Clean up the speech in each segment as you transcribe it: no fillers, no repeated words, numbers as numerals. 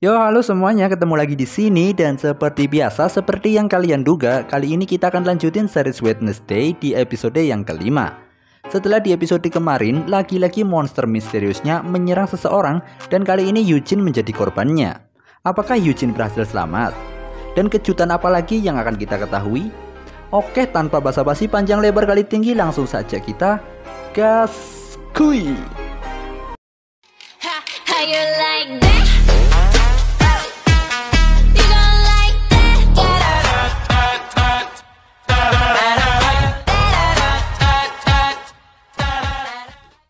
Yo, halo semuanya, ketemu lagi di sini dan seperti biasa, seperti yang kalian duga, kali ini kita akan lanjutin series Wednesday di episode yang kelima. Setelah di episode kemarin, lagi-lagi monster misteriusnya menyerang seseorang dan kali ini Eugene menjadi korbannya. Apakah Eugene berhasil selamat? Dan kejutan apa lagi yang akan kita ketahui? Oke, tanpa basa-basi panjang lebar kali tinggi, langsung saja kita gas kuy. How you like that? You gon' like that?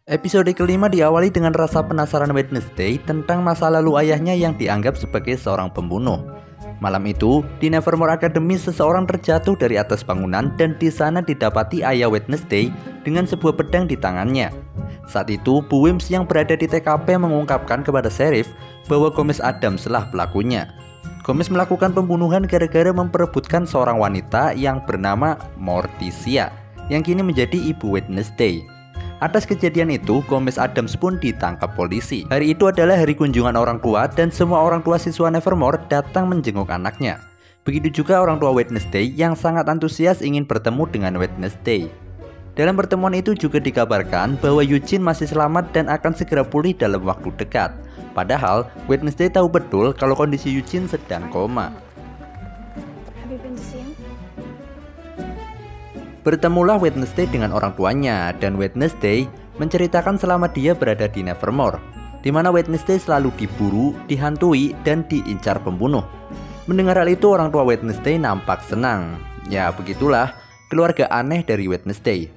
Episode kelima diawali dengan rasa penasaran Wednesday tentang masa lalu ayahnya yang dianggap sebagai seorang pembunuh. Malam itu, di Nevermore Academy seseorang terjatuh dari atas bangunan dan di sana didapati ayah Wednesday dengan sebuah pedang di tangannya. Saat itu, Bu Wims yang berada di TKP mengungkapkan kepada Sheriff bahwa Gomez Addams lah pelakunya. Gomez melakukan pembunuhan gara-gara memperebutkan seorang wanita yang bernama Morticia, yang kini menjadi ibu Wednesday. Atas kejadian itu, Gomez Addams pun ditangkap polisi. Hari itu adalah hari kunjungan orang tua dan semua orang tua siswa Nevermore datang menjenguk anaknya. Begitu juga orang tua Wednesday yang sangat antusias ingin bertemu dengan Wednesday. Dalam pertemuan itu juga dikabarkan bahwa Eugene masih selamat dan akan segera pulih dalam waktu dekat. Padahal, Wednesday tahu betul kalau kondisi Eugene sedang koma. Bertemulah Wednesday dengan orang tuanya dan Wednesday menceritakan selama dia berada di Nevermore, di mana Wednesday selalu diburu, dihantui, dan diincar pembunuh. Mendengar hal itu, orang tua Wednesday nampak senang. Ya, begitulah keluarga aneh dari Wednesday.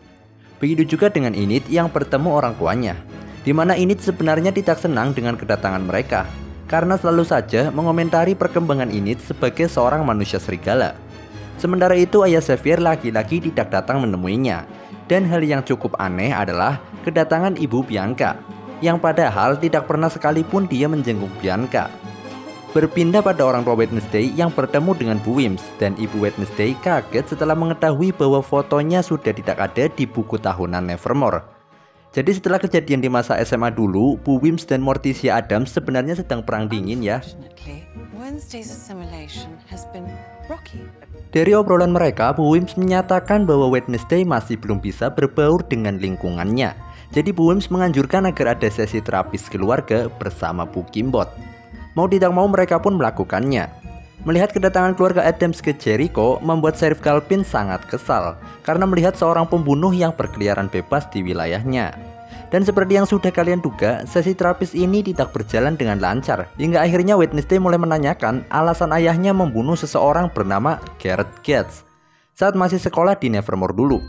Begitu juga dengan Enid yang bertemu orang tuanya, di mana Enid sebenarnya tidak senang dengan kedatangan mereka, karena selalu saja mengomentari perkembangan Enid sebagai seorang manusia serigala. Sementara itu ayah Xavier lagi-lagi tidak datang menemuinya. Dan hal yang cukup aneh adalah kedatangan ibu Bianca, yang padahal tidak pernah sekalipun dia menjenguk Bianca. Berpindah pada orang tua Wednesday yang bertemu dengan Bu Wims, dan ibu Wednesday kaget setelah mengetahui bahwa fotonya sudah tidak ada di buku tahunan Nevermore. Jadi setelah kejadian di masa SMA dulu, Bu Wims dan Morticia Addams sebenarnya sedang perang dingin ya. Dari obrolan mereka, Bu Wims menyatakan bahwa Wednesday masih belum bisa berbaur dengan lingkungannya. Jadi Bu Wims menganjurkan agar ada sesi terapis keluarga bersama Bu Kimbot. Mau tidak mau mereka pun melakukannya. Melihat kedatangan keluarga Addams ke Jericho membuat Sheriff Calvin sangat kesal karena melihat seorang pembunuh yang berkeliaran bebas di wilayahnya. Dan seperti yang sudah kalian duga, sesi terapis ini tidak berjalan dengan lancar. Hingga akhirnya Wednesday mulai menanyakan alasan ayahnya membunuh seseorang bernama Garrett Gates saat masih sekolah di Nevermore dulu.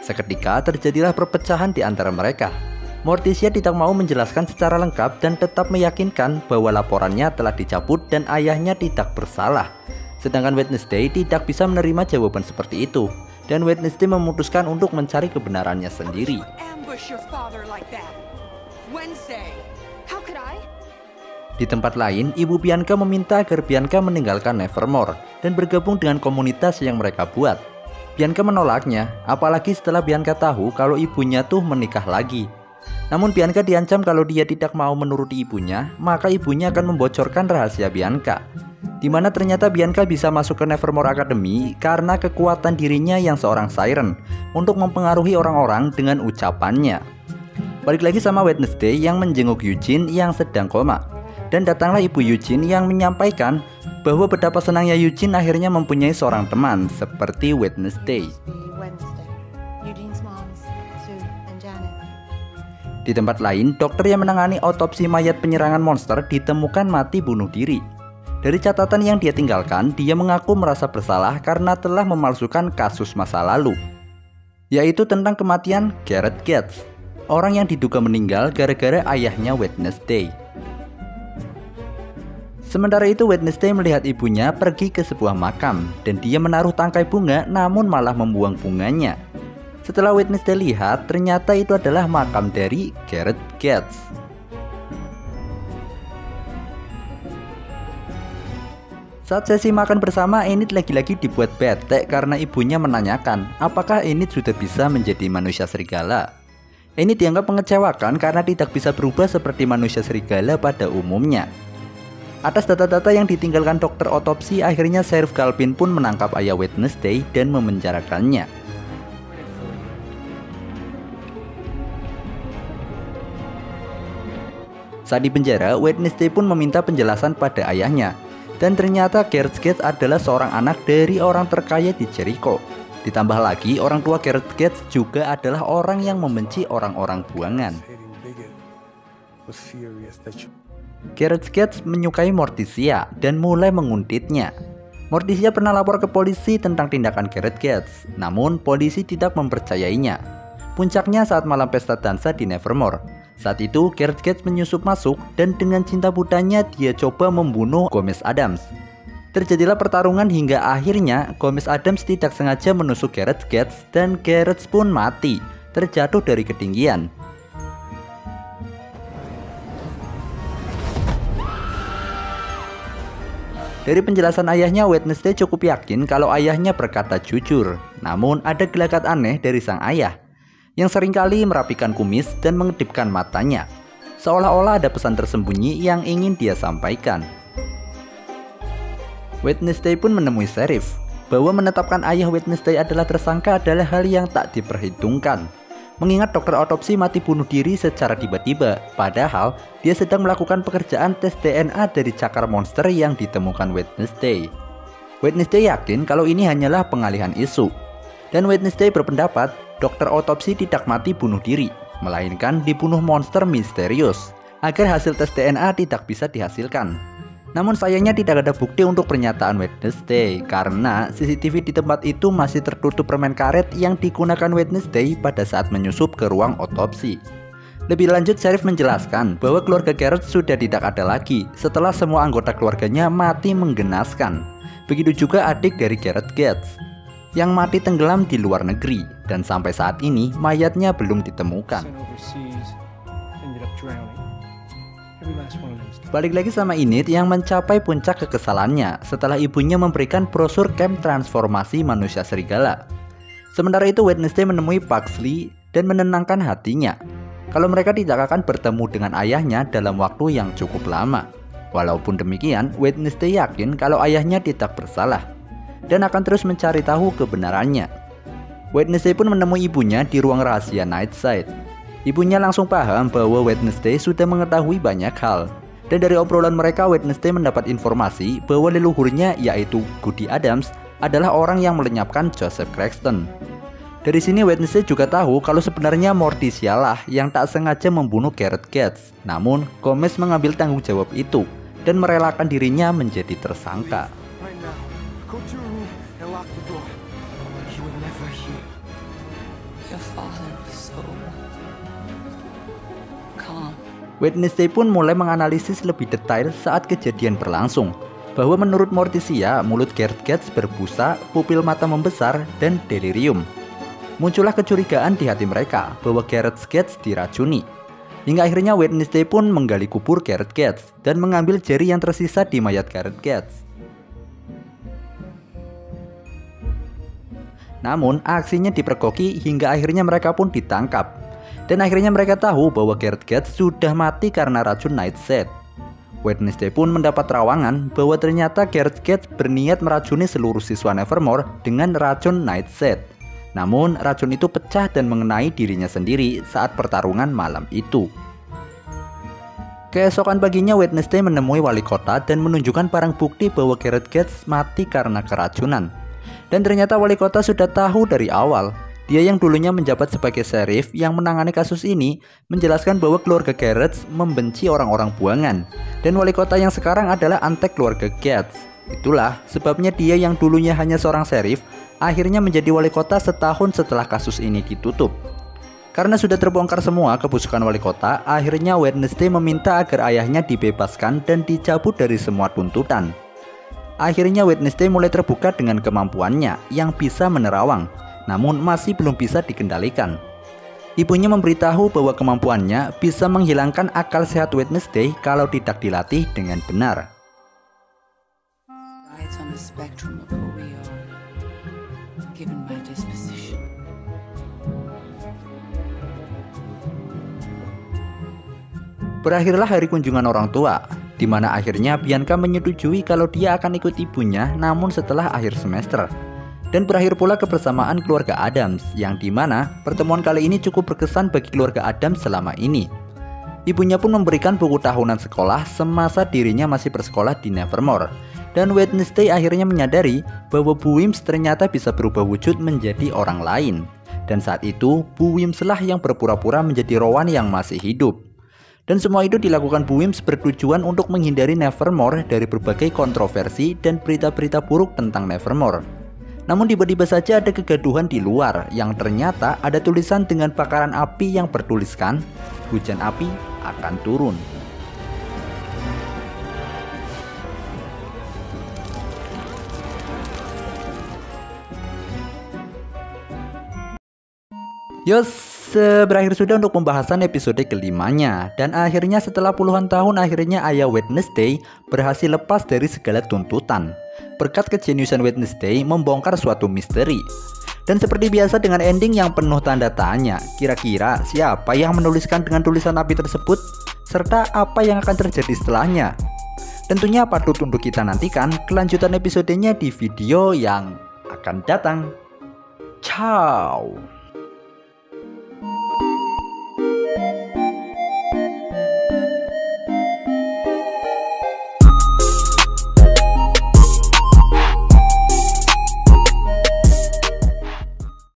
Seketika terjadilah perpecahan di antara mereka. Morticia tidak mau menjelaskan secara lengkap dan tetap meyakinkan bahwa laporannya telah dicabut dan ayahnya tidak bersalah. Sedangkan Wednesday tidak bisa menerima jawaban seperti itu, dan Wednesday memutuskan untuk mencari kebenarannya sendiri. Di tempat lain, ibu Bianca meminta agar Bianca meninggalkan Nevermore dan bergabung dengan komunitas yang mereka buat. Bianca menolaknya, apalagi setelah Bianca tahu kalau ibunya tuh menikah lagi. Namun Bianca diancam kalau dia tidak mau menuruti ibunya, maka ibunya akan membocorkan rahasia Bianca, di mana ternyata Bianca bisa masuk ke Nevermore Academy karena kekuatan dirinya yang seorang siren untuk mempengaruhi orang-orang dengan ucapannya. Balik lagi sama Wednesday yang menjenguk Eugene yang sedang koma. Dan datanglah ibu Eugene yang menyampaikan bahwa betapa senangnya Eugene akhirnya mempunyai seorang teman seperti Wednesday. Di tempat lain, dokter yang menangani otopsi mayat penyerangan monster ditemukan mati bunuh diri. Dari catatan yang dia tinggalkan, dia mengaku merasa bersalah karena telah memalsukan kasus masa lalu, yaitu tentang kematian Garrett Gates, orang yang diduga meninggal gara-gara ayahnya Wednesday. Sementara itu Wednesday melihat ibunya pergi ke sebuah makam dan dia menaruh tangkai bunga namun malah membuang bunganya. Setelah Wednesday lihat, ternyata itu adalah makam dari Garrett Gates. Saat sesi makan bersama, Enid lagi-lagi dibuat bete karena ibunya menanyakan apakah Enid sudah bisa menjadi manusia serigala. Enid dianggap mengecewakan karena tidak bisa berubah seperti manusia serigala pada umumnya. Atas data-data yang ditinggalkan dokter otopsi, akhirnya Sheriff Calvin pun menangkap ayah Wednesday dan memenjarakannya. Saat di penjara, Wednesday pun meminta penjelasan pada ayahnya. Dan ternyata Gareth Gates adalah seorang anak dari orang terkaya di Jericho. Ditambah lagi, orang tua Gareth Gates juga adalah orang yang membenci orang-orang buangan. Gareth Gates menyukai Morticia dan mulai menguntitnya. Morticia pernah lapor ke polisi tentang tindakan Gareth Gates, namun polisi tidak mempercayainya. Puncaknya saat malam pesta dansa di Nevermore. Saat itu Gareth Gates menyusup masuk dan dengan cinta butanya dia coba membunuh Gomez Addams. Terjadilah pertarungan hingga akhirnya Gomez Addams tidak sengaja menusuk Gareth Gates dan Gareth pun mati, terjatuh dari ketinggian. Dari penjelasan ayahnya, Wednesday cukup yakin kalau ayahnya berkata jujur. Namun ada gelagat aneh dari sang ayah yang seringkali merapikan kumis dan mengedipkan matanya, seolah-olah ada pesan tersembunyi yang ingin dia sampaikan. Wednesday pun menemui Sheriff bahwa menetapkan ayah Wednesday adalah tersangka adalah hal yang tak diperhitungkan, mengingat dokter otopsi mati bunuh diri secara tiba-tiba, padahal dia sedang melakukan pekerjaan tes DNA dari cakar monster yang ditemukan Wednesday. Wednesday yakin kalau ini hanyalah pengalihan isu, dan Wednesday berpendapat dokter otopsi tidak mati bunuh diri, melainkan dibunuh monster misterius, agar hasil tes DNA tidak bisa dihasilkan. Namun sayangnya tidak ada bukti untuk pernyataan Wednesday, karena CCTV di tempat itu masih tertutup permen karet yang digunakan Wednesday pada saat menyusup ke ruang otopsi. Lebih lanjut, Sheriff menjelaskan bahwa keluarga Gareth sudah tidak ada lagi setelah semua anggota keluarganya mati menggenaskan. Begitu juga adik dari Gareth Gates yang mati tenggelam di luar negeri, dan sampai saat ini mayatnya belum ditemukan. Balik lagi sama Enid yang mencapai puncak kekesalannya setelah ibunya memberikan brosur camp transformasi manusia serigala. Sementara itu Wednesday menemui Pugsley dan menenangkan hatinya kalau mereka tidak akan bertemu dengan ayahnya dalam waktu yang cukup lama. Walaupun demikian, Wednesday yakin kalau ayahnya tidak bersalah dan akan terus mencari tahu kebenarannya. Wednesday pun menemui ibunya di ruang rahasia Nightside. Ibunya langsung paham bahwa Wednesday sudah mengetahui banyak hal. Dan dari obrolan mereka, Wednesday mendapat informasi bahwa leluhurnya yaitu Goody Addams adalah orang yang melenyapkan Joseph Craxton. Dari sini Wednesday juga tahu kalau sebenarnya Morticia lah yang tak sengaja membunuh Gareth Gates. Namun Gomez mengambil tanggung jawab itu dan merelakan dirinya menjadi tersangka. Wednesday pun mulai menganalisis lebih detail saat kejadian berlangsung, bahwa menurut Morticia, mulut Gareth Gates berbusa, pupil mata membesar, dan delirium. Muncullah kecurigaan di hati mereka bahwa Gareth Gates diracuni. Hingga akhirnya Wednesday pun menggali kubur Gareth Gates dan mengambil jari yang tersisa di mayat Gareth Gates. Namun aksinya dipergoki hingga akhirnya mereka pun ditangkap. Dan akhirnya mereka tahu bahwa Gareth Gates sudah mati karena racun Nightshade. Wednesday pun mendapat terawangan bahwa ternyata Gareth Gates berniat meracuni seluruh siswa Nevermore dengan racun Nightshade. Namun racun itu pecah dan mengenai dirinya sendiri saat pertarungan malam itu. Keesokan paginya Wednesday menemui wali kota dan menunjukkan barang bukti bahwa Gareth Gates mati karena keracunan. Dan ternyata wali kota sudah tahu dari awal. Dia yang dulunya menjabat sebagai sheriff yang menangani kasus ini menjelaskan bahwa keluarga Gareth membenci orang-orang buangan, dan wali kota yang sekarang adalah antek keluarga Gates. Itulah sebabnya dia yang dulunya hanya seorang sheriff akhirnya menjadi wali kota setahun setelah kasus ini ditutup. Karena sudah terbongkar semua kebusukan wali kota, akhirnya Wednesday meminta agar ayahnya dibebaskan dan dicabut dari semua tuntutan. Akhirnya Wednesday mulai terbuka dengan kemampuannya yang bisa menerawang, namun masih belum bisa dikendalikan. Ibunya memberitahu bahwa kemampuannya bisa menghilangkan akal sehat Wednesday kalau tidak dilatih dengan benar. Berakhirlah hari kunjungan orang tua. Dimana akhirnya Bianca menyetujui kalau dia akan ikut ibunya namun setelah akhir semester. Dan berakhir pula kebersamaan keluarga Addams, yang dimana pertemuan kali ini cukup berkesan bagi keluarga Addams selama ini. Ibunya pun memberikan buku tahunan sekolah semasa dirinya masih bersekolah di Nevermore. Dan Wednesday akhirnya menyadari bahwa Bu Wims ternyata bisa berubah wujud menjadi orang lain. Dan saat itu Bu Wims lah yang berpura-pura menjadi Rowan yang masih hidup. Dan semua itu dilakukan Bu Wims bertujuan untuk menghindari Nevermore dari berbagai kontroversi dan berita-berita buruk tentang Nevermore. Namun tiba-tiba saja ada kegaduhan di luar yang ternyata ada tulisan dengan bakaran api yang bertuliskan hujan api akan turun. Berakhir sudah untuk pembahasan episode kelimanya. Dan akhirnya setelah puluhan tahun akhirnya ayah Wednesday berhasil lepas dari segala tuntutan. Berkat kejeniusan Wednesday membongkar suatu misteri. Dan seperti biasa dengan ending yang penuh tanda tanya, kira-kira siapa yang menuliskan dengan tulisan api tersebut? Serta apa yang akan terjadi setelahnya? Tentunya patut untuk kita nantikan kelanjutan episodenya di video yang akan datang. Ciao.